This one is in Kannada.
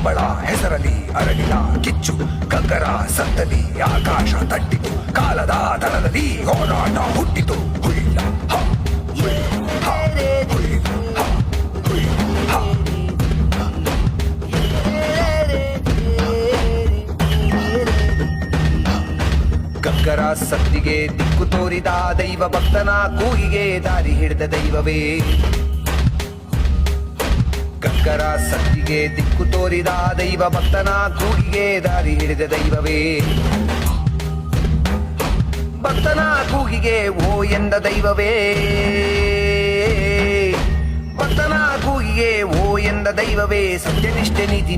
ಕಂಬಳ ಹೆಸರಲಿ ಅರಳಿದ ಕಿಚ್ಚು ಗಂಗರ ಸಂತಲಿ ಆಕಾಶ ತಟ್ಟಿತು ಕಾಲದ ತಳದಲ್ಲಿ ಹೋರಾಟ ಹುಟ್ಟಿತು ಹುಯ್ಯ ಹ, ಹುಯ್, ಹ, ಹುಯ್, ಹ, ಹುಯ್, ಹ. ಗಂಗರ ಸತ್ತಿಗೆ ದಿಕ್ಕು ತೋರಿದ ದೈವ ಭಕ್ತನ ಕೂಗಿಗೆ ದಾರಿ ಹಿಡಿದ ದೈವವೇ ಗಂಗರ ಸತ್ತಿಗೆ ದಿಕ್ಕು ತೋರಿದ ದೈವ ಭಕ್ತನ ಕೂಗಿಗೆ ದಾರಿ ಹಿಡಿದ ದೈವವೇ ಭಕ್ತನ ಕೂಗಿಗೆ ಓ ಎಂದ ದೈವವೇ ಭಕ್ತನ ಕೂಗಿಗೆ ಓ ಎಂದ ದೈವವೇ ಸತ್ಯನಿಷ್ಠೆ ನೀತಿ